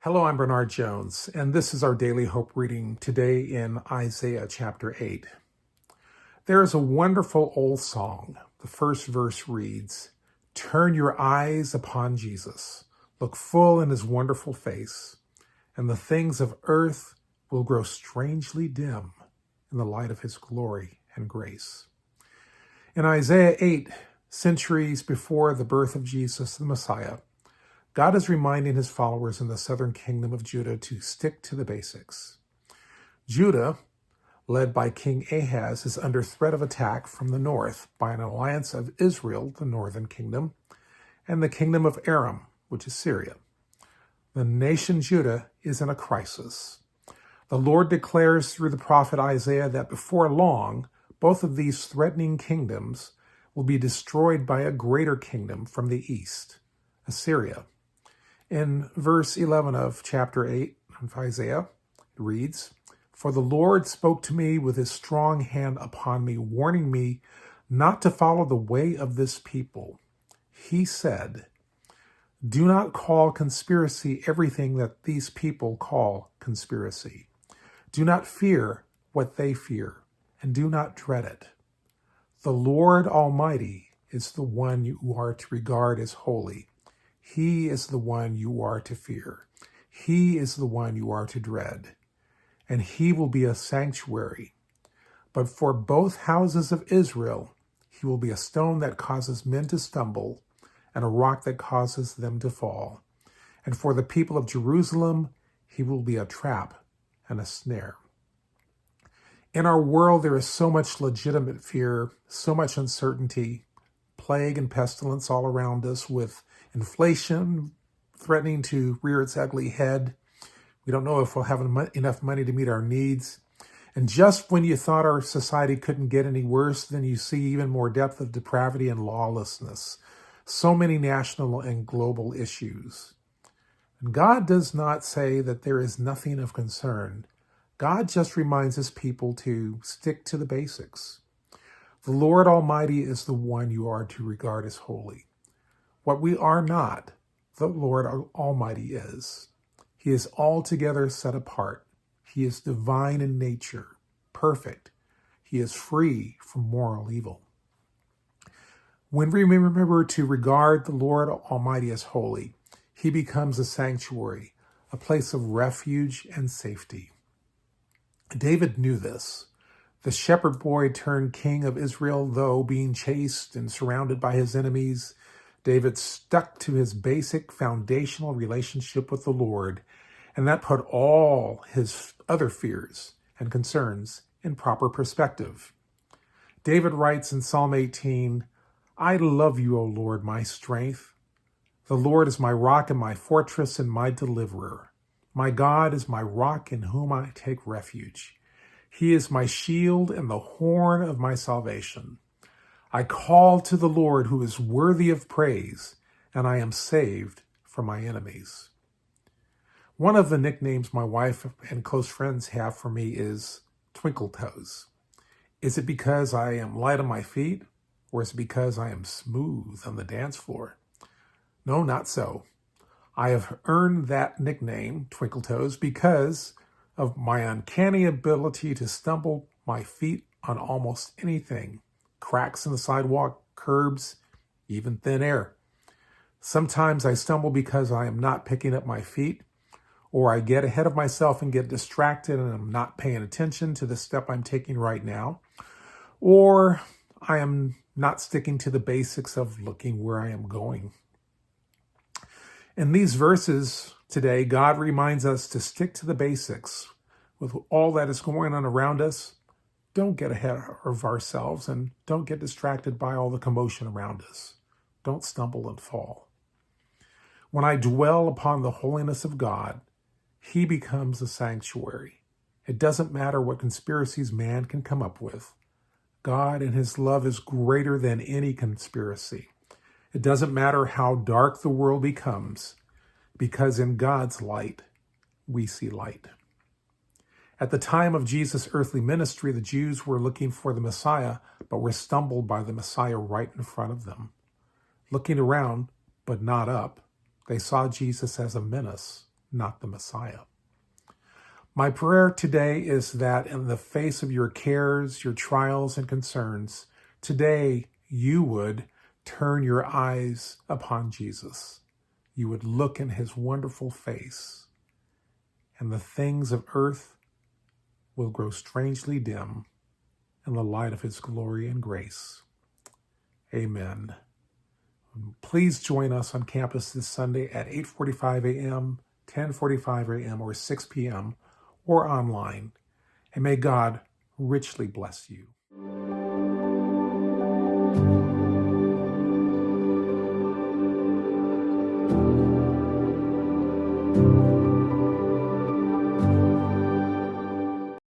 Hello, I'm Bernard Jones, and this is our daily hope reading today in Isaiah chapter 8. There is a wonderful old song. The first verse reads, "Turn your eyes upon Jesus, look full in his wonderful face, and the things of earth will grow strangely dim in the light of his glory and grace." In Isaiah 8, centuries before the birth of Jesus the Messiah, God is reminding his followers in the southern kingdom of Judah to stick to the basics. Judah, led by King Ahaz, is under threat of attack from the north by an alliance of Israel, the northern kingdom, and the kingdom of Aram, which is Syria. The nation Judah is in a crisis. The Lord declares through the prophet Isaiah that before long, both of these threatening kingdoms will be destroyed by a greater kingdom from the east, Assyria. In verse 11 of chapter 8 of Isaiah, it reads, "For the Lord spoke to me with his strong hand upon me, warning me not to follow the way of this people. He said, 'Do not call conspiracy everything that these people call conspiracy. Do not fear what they fear, and do not dread it. The Lord Almighty is the one you are to regard as holy. He is the one you are to fear. He is the one you are to dread. And he will be a sanctuary. But for both houses of Israel, he will be a stone that causes men to stumble, and a rock that causes them to fall. And for the people of Jerusalem, he will be a trap and a snare." In our world, there is so much legitimate fear, so much uncertainty, plague and pestilence all around us, with inflation threatening to rear its ugly head. We don't know if we'll have enough money to meet our needs. And just when you thought our society couldn't get any worse, then you see even more depth of depravity and lawlessness. So many national and global issues. And God does not say that there is nothing of concern. God just reminds his people to stick to the basics. The Lord Almighty is the one you are to regard as holy. What we are not, the Lord Almighty is. He is altogether set apart. He is divine in nature, perfect. He is free from moral evil. When we remember to regard the Lord Almighty as holy, he becomes a sanctuary, a place of refuge and safety. David knew this. The shepherd boy turned king of Israel, though being chased and surrounded by his enemies, David stuck to his basic foundational relationship with the Lord, and that put all his other fears and concerns in proper perspective. David writes in Psalm 18, "I love you, O Lord, my strength. The Lord is my rock and my fortress and my deliverer. My God is my rock in whom I take refuge. He is my shield and the horn of my salvation. I call to the Lord who is worthy of praise, and I am saved from my enemies." One of the nicknames my wife and close friends have for me is Twinkle Toes. Is it because I am light on my feet, or is it because I am smooth on the dance floor? No, not so. I have earned that nickname, Twinkle Toes, because of my uncanny ability to stumble my feet on almost anything. Cracks in the sidewalk, curbs, even thin air. Sometimes I stumble because I am not picking up my feet, or I get ahead of myself and get distracted and I'm not paying attention to the step I'm taking right now, or I am not sticking to the basics of looking where I am going. In these verses today, God reminds us to stick to the basics with all that is going on around us. Don't get ahead of ourselves and don't get distracted by all the commotion around us. Don't stumble and fall. When I dwell upon the holiness of God, he becomes a sanctuary. It doesn't matter what conspiracies man can come up with. God and his love is greater than any conspiracy. It doesn't matter how dark the world becomes, because in God's light, we see light. At the time of Jesus' earthly ministry, the Jews were looking for the Messiah, but were stumbled by the Messiah right in front of them. Looking around, but not up, they saw Jesus as a menace, not the Messiah. My prayer today is that in the face of your cares, your trials and concerns, today you would turn your eyes upon Jesus. You would look in his wonderful face, and the things of earth will grow strangely dim in the light of his glory and grace. Amen. Please join us on campus this Sunday at 8:45 a.m., 10:45 a.m., or 6 p.m., or online. And may God richly bless you.